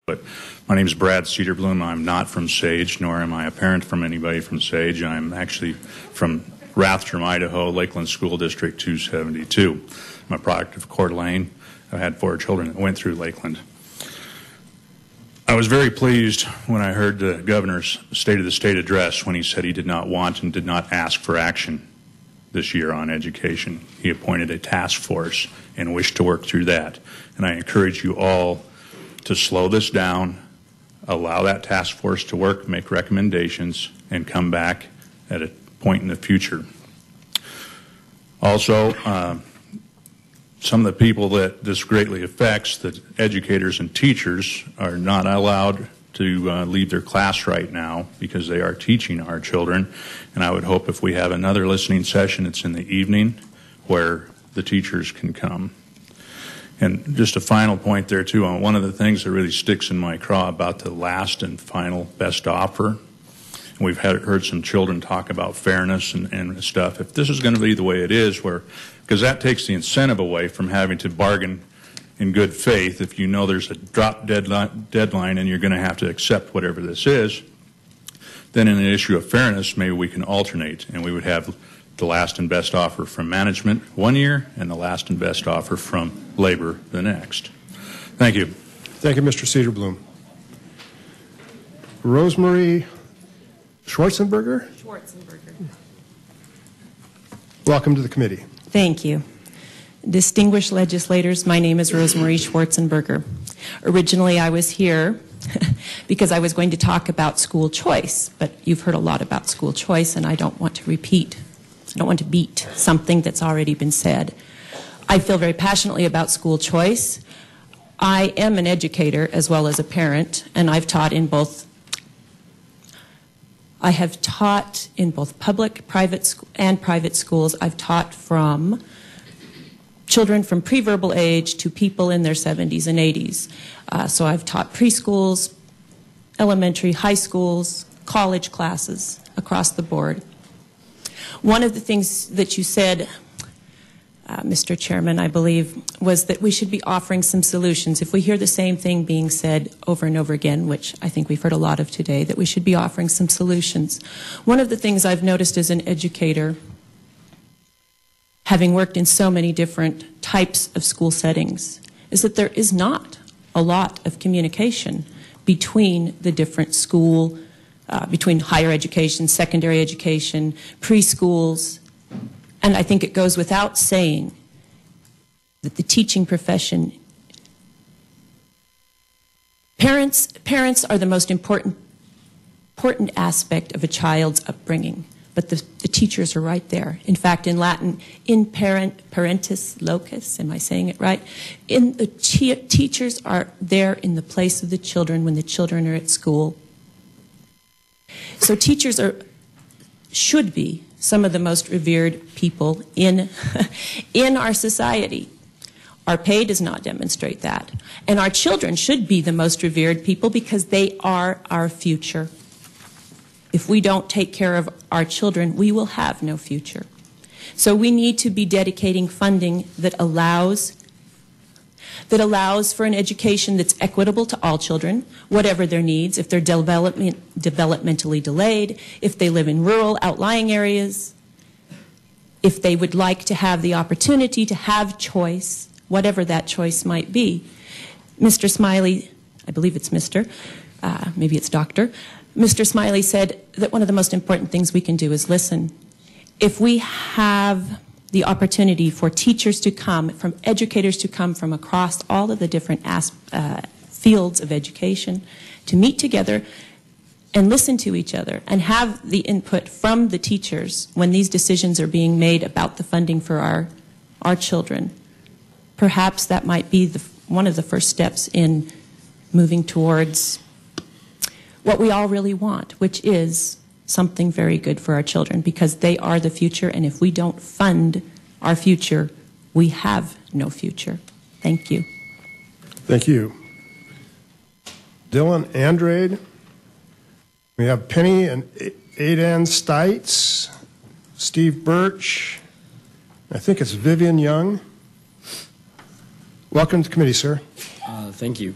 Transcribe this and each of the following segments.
But my name is Brad Cedarblum. I'm not from Sage, nor am I a parent from anybody from Sage. I'm actually from Rathdrum, Idaho, Lakeland School District 272. I'm a product of Coeur d'Alene. I had 4 children that went through Lakeland. I was very pleased when I heard the governor's State of the State address when he said he did not want and did not ask for action this year on education. He appointed a task force and wished to work through that. And I encourage you all to slow this down, allow that task force to work, make recommendations, and come back at a point in the future. Also, some of the people that this greatly affects, the educators and teachers, are not allowed to leave their class right now because they are teaching our children. And I would hope if we have another listening session, it's in the evening where the teachers can come. And just a final point there, too, on one of the things that really sticks in my craw about the last and final best offer. And we've heard some children talk about fairness and stuff. If this is going to be the way it is, because that takes the incentive away from having to bargain in good faith if you know there's a drop deadline and you're going to have to accept whatever this is, then in an issue of fairness, maybe we can alternate, and we would have the last and best offer from management one year and the last and best offer from labor the next. Thank you. Thank you, Mr. Cedarblum. Rosemary Schwartzenberg. Welcome to the committee. Thank you. Distinguished legislators, my name is Rosemary Schwartzenberg. Originally, I was here because I was going to talk about school choice, but you've heard a lot about school choice, and I don't want to repeat. I don't want to beat something that's already been said. I feel very passionately about school choice. I am an educator as well as a parent, and I've taught in both. I have taught in both public, private schools. I've taught from children from pre-verbal age to people in their 70s and 80s. So I've taught preschools, elementary, high schools, college classes across the board. One of the things that you said, Mr. Chairman, I believe, was that we should be offering some solutions. If we hear the same thing being said over and over again, which I think we've heard a lot of today, that we should be offering some solutions. One of the things I've noticed as an educator, having worked in so many different types of school settings, is that there is not a lot of communication between the different school, between higher education, secondary education, preschools. And I think it goes without saying that the teaching profession, parents are the most important aspect of a child's upbringing, but the teachers are right there. In fact, in Latin, in parentis locus, am I saying it right? The teachers are there in the place of the children when the children are at school. So teachers should be some of the most revered people in our society. Our pay does not demonstrate that. And our children should be the most revered people because they are our future. If we don't take care of our children, we will have no future. So we need to be dedicating funding that allows for an education that's equitable to all children, whatever their needs, if they're developmentally delayed, if they live in rural, outlying areas, if they would like to have the opportunity to have choice, whatever that choice might be. Mr. Smiley, I believe it's Mr., maybe it's Dr., Mr. Smiley said that one of the most important things we can do is listen. If we have the opportunity for teachers to come, from educators to come from across all of the different fields of education, to meet together and listen to each other and have the input from the teachers when these decisions are being made about the funding for our children, perhaps that might be one of the first steps in moving towards what we all really want, which is something very good for our children, because they are the future, and if we don't fund our future, we have no future. Thank you. Thank you. Dylan Andrade. We have Penny and Aidan Stites, Steve Birch. I think it's Vivian Young. Welcome to the committee, sir. Thank you.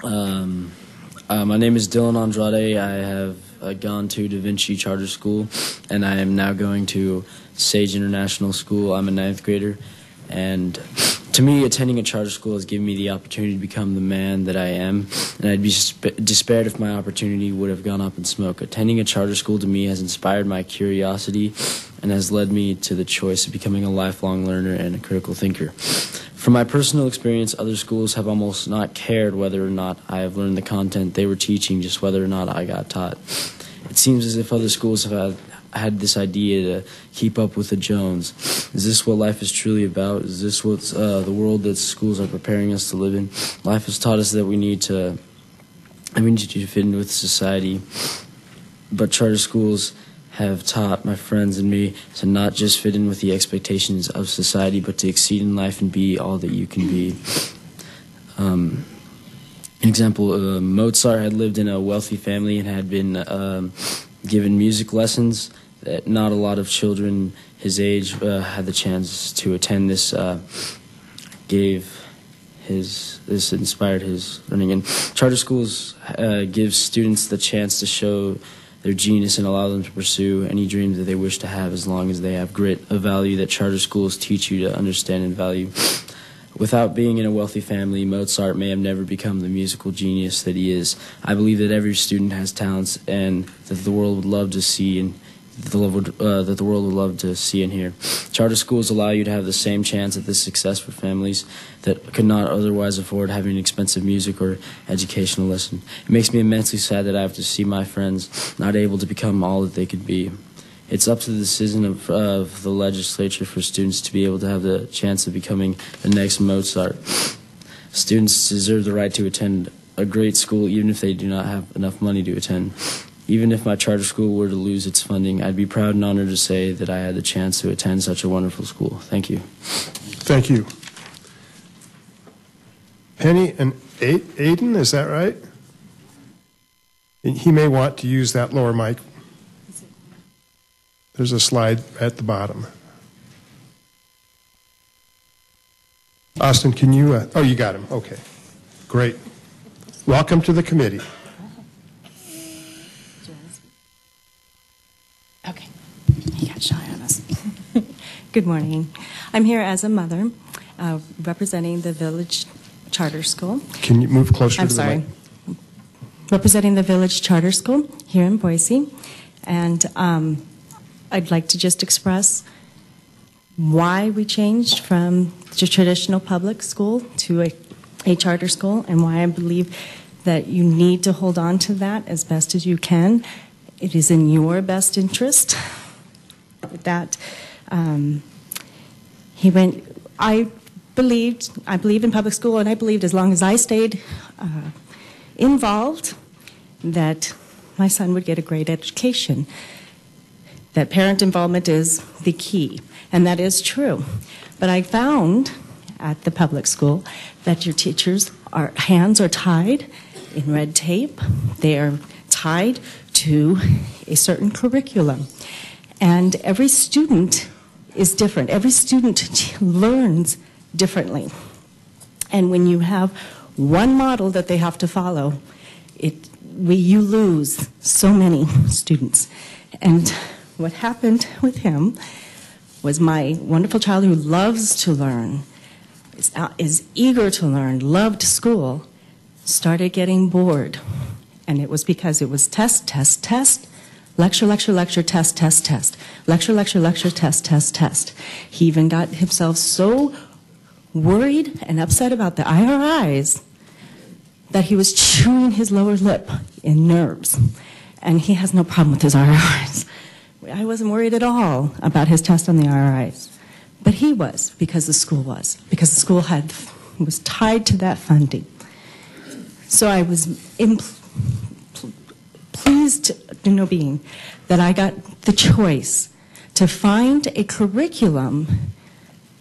My name is Dylan Andrade. I have gone to Da Vinci Charter School, and I am now going to Sage International School. I'm a 9th grader, and to me, attending a charter school has given me the opportunity to become the man that I am, and I'd be despaired if my opportunity would have gone up in smoke. Attending a charter school to me has inspired my curiosity and has led me to the choice of becoming a lifelong learner and a critical thinker. From my personal experience, other schools have almost not cared whether or not I have learned the content they were teaching, just whether or not I got taught. It seems as if other schools have had this idea to keep up with the Jones. Is this what life is truly about? Is this what's the world that schools are preparing us to live in? Life has taught us that we need to fit in with society, but charter schools have taught my friends and me to not just fit in with the expectations of society, but to exceed in life and be all that you can be. An example, Mozart had lived in a wealthy family and had been given music lessons that not a lot of children his age had the chance to attend. This inspired his learning. And charter schools give students the chance to show their genius and allow them to pursue any dreams that they wish to have, as long as they have grit, a value that charter schools teach you to understand and value. Without being in a wealthy family, Mozart may have never become the musical genius that he is. I believe that every student has talents and that the world would love to see and that the world would love to see and hear. Charter schools allow you to have the same chance at this success for families that could not otherwise afford having an expensive music or educational lesson. It makes me immensely sad that I have to see my friends not able to become all that they could be. It's up to the decision of the legislature for students to be able to have the chance of becoming the next Mozart. Students deserve the right to attend a great school even if they do not have enough money to attend. Even if my charter school were to lose its funding, I'd be proud and honored to say that I had the chance to attend such a wonderful school. Thank you. Thank you. Penny and Aiden, is that right? He may want to use that lower mic. There's a slide at the bottom. Austin, can you? Oh, you got him. Okay. Great. Welcome to the committee. Okay. He got shy on us. Good morning. I'm here as a mother representing the Village Charter School. Can you move closer I'm to the sorry. mic? Representing the Village Charter School here in Boise. And I'd like to just express why we changed from the traditional public school to a charter school and why I believe that you need to hold on to that as best as you can. It is in your best interest that I believe in public school, and I believed as long as I stayed involved that my son would get a great education. That parent involvement is the key, and that is true. But I found at the public school that your teachers' hands are tied in red tape. They are tied to a certain curriculum. And every student is different. Every student learns differently. And when you have one model that they have to follow, you lose so many students. And what happened with him was my wonderful child who loves to learn, is eager to learn, loved school, started getting bored. And it was because it was test, test, test, lecture, lecture, lecture, test, test, test, lecture, lecture, lecture, test, test, test. He even got himself so worried and upset about the IRIs that he was chewing his lower lip in nerves. And he has no problem with his IRIs. I wasn't worried at all about his test on the IRIs. But he was, because the school was. Because the school was tied to that funding. So I was pleased to know being that I got the choice to find a curriculum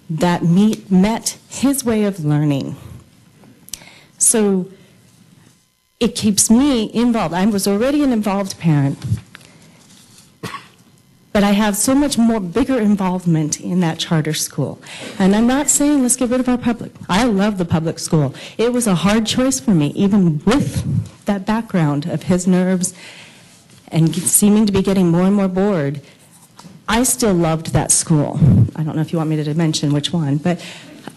that met his way of learning. So it keeps me involved. I was already an involved parent, But I have so much more bigger involvement in that charter school. And I'm not saying let's get rid of our public. I love the public school. It was a hard choice for me, even with that background of his nerves and seeming to be getting more and more bored. I still loved that school. I don't know if you want me to mention which one, but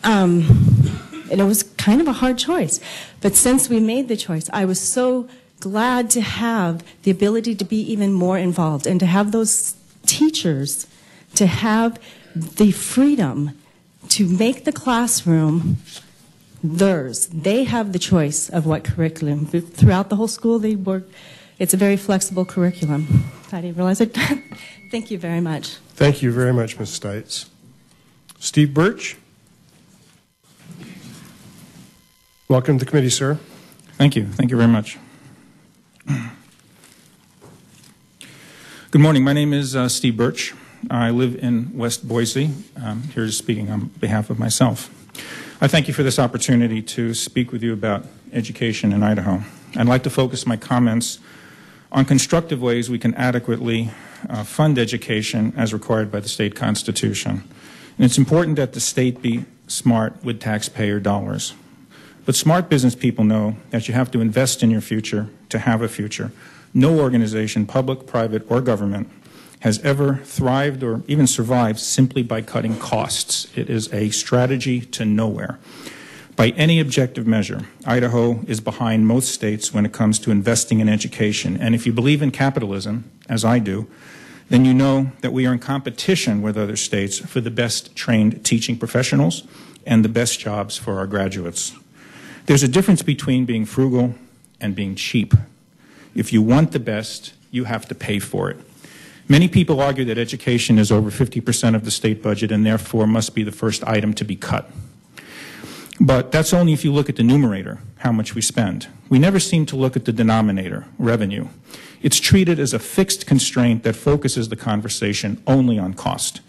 and it was kind of a hard choice. But since we made the choice, I was so glad to have the ability to be even more involved and to have those teachers, to have the freedom to make the classroom theirs. They have the choice of what curriculum. Throughout the whole school, they work. It's a very flexible curriculum. I didn't realize it. Thank you very much. Thank you very much, Ms. Stites. Steve Birch. Welcome to the committee, sir. Thank you. Thank you very much. Good morning. My name is Steve Birch. I live in West Boise. I'm here speaking on behalf of myself. I thank you for this opportunity to speak with you about education in Idaho. I'd like to focus my comments on constructive ways we can adequately fund education as required by the state constitution. And it's important that the state be smart with taxpayer dollars. But smart business people know that you have to invest in your future to have a future. No organization, public, private, or government, has ever thrived or even survived simply by cutting costs. It is a strategy to nowhere. By any objective measure, Idaho is behind most states when it comes to investing in education. And if you believe in capitalism, as I do, then you know that we are in competition with other states for the best trained teaching professionals and the best jobs for our graduates. There's a difference between being frugal and being cheap. If you want the best, you have to pay for it. Many people argue that education is over 50% of the state budget and therefore must be the first item to be cut. But that's only if you look at the numerator, how much we spend. We never seem to look at the denominator, revenue. It's treated as a fixed constraint that focuses the conversation only on cost.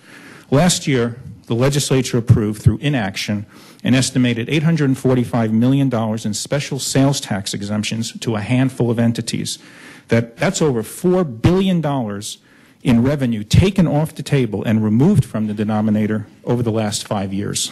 Last year, the legislature approved through inaction an estimated $845 million in special sales tax exemptions to a handful of entities. That's over $4 billion in revenue taken off the table and removed from the denominator over the last 5 years.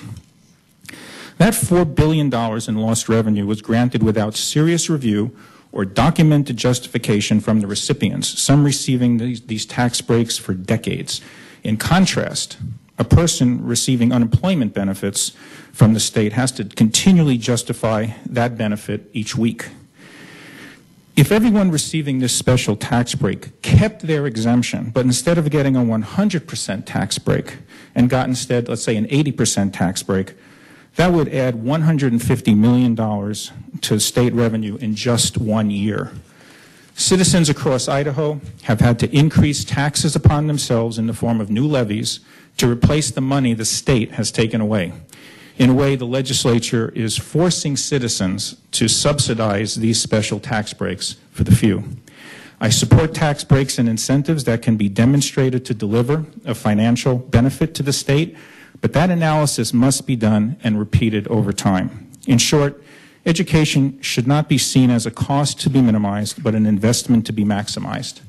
That $4 billion in lost revenue was granted without serious review or documented justification from the recipients, some receiving these tax breaks for decades. In contrast, a person receiving unemployment benefits from the state has to continually justify that benefit each week. If everyone receiving this special tax break kept their exemption, but instead of getting a 100% tax break and got instead, let's say, an 80% tax break, that would add $150 million to state revenue in just 1 year. Citizens across Idaho have had to increase taxes upon themselves in the form of new levies to replace the money the state has taken away. In a way, the legislature is forcing citizens to subsidize these special tax breaks for the few. I support tax breaks and incentives that can be demonstrated to deliver a financial benefit to the state, but that analysis must be done and repeated over time. In short, education should not be seen as a cost to be minimized, but an investment to be maximized.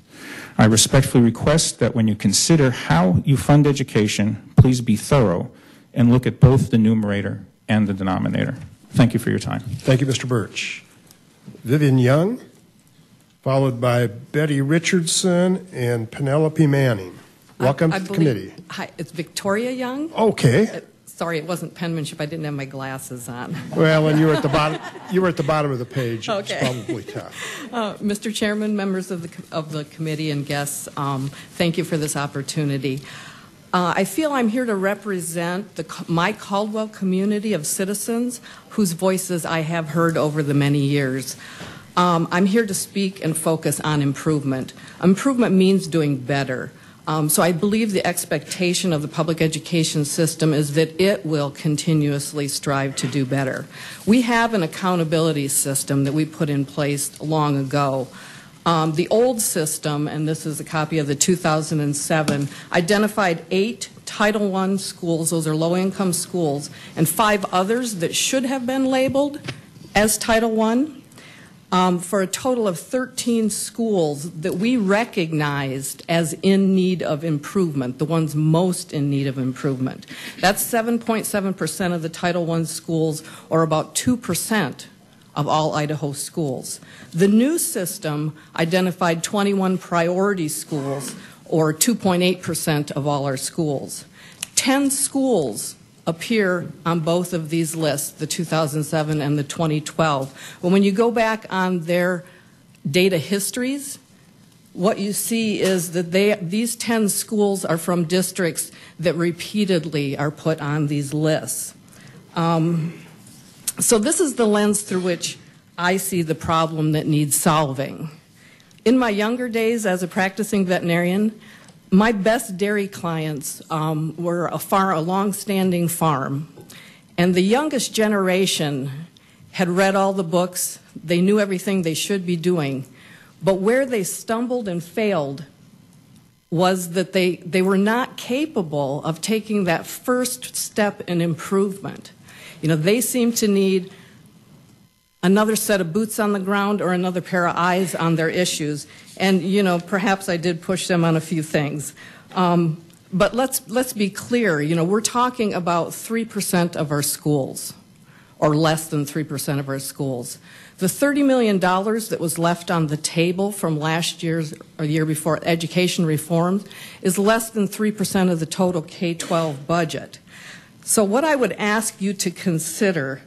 I respectfully request that when you consider how you fund education, please be thorough and look at both the numerator and the denominator. Thank you for your time. Thank you, Mr. Birch. Vivian Young, followed by Betty Richardson and Penelope Manning. Welcome to the committee. Hi, it's Victoria Young. Okay. Sorry, it wasn't penmanship. I didn't have my glasses on. Well, and you were at the bottom. You were at the bottom of the page. Okay. It's probably tough. Mr. Chairman, members of the committee, and guests, thank you for this opportunity. I feel I'm here to represent my Caldwell community of citizens whose voices I have heard over the many years. I'm here to speak and focus on improvement. Improvement means doing better. So I believe the expectation of the public education system is that it will continuously strive to do better. We have an accountability system that we put in place long ago. The old system, and this is a copy of the 2007, identified 8 Title I schools, those are low-income schools, and 5 others that should have been labeled as Title I. for a total of 13 schools that we recognized as in need of improvement, the ones most in need of improvement. That's 7.7% of the Title I schools, or about 2% of all Idaho schools. The new system identified 21 priority schools, or 2.8% of all our schools. 10 schools appear on both of these lists, the 2007 and the 2012. But when you go back on their data histories, what you see is that these 10 schools are from districts that repeatedly are put on these lists. So this is the lens through which I see the problem that needs solving. In my younger days as a practicing veterinarian, my best dairy clients were a long-standing farm, and the youngest generation had read all the books. They knew everything they should be doing, but where they stumbled and failed was that they were not capable of taking that first step in improvement. You know, they seemed to need another set of boots on the ground or another pair of eyes on their issues. And, you know, perhaps I did push them on a few things. But let's be clear, you know, we're talking about 3% of our schools, or less than 3% of our schools. The $30 million that was left on the table from last year's or the year before education reform is less than 3% of the total K-12 budget. So what I would ask you to consider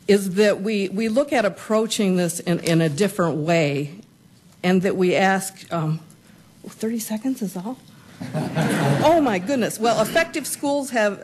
is that we look at approaching this in a different way, and that we ask, 30 seconds is all? Oh my goodness. Well, effective schools have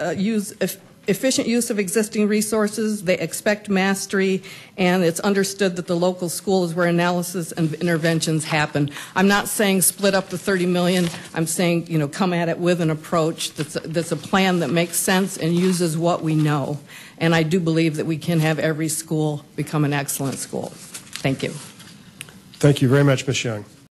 efficient use of existing resources, they expect mastery, and it's understood that the local school is where analysis and interventions happen. I'm not saying split up the $30 million. I'm saying, you know, come at it with an approach that's a plan that makes sense and uses what we know. And I do believe that we can have every school become an excellent school. Thank you. Thank you very much, Ms. Young.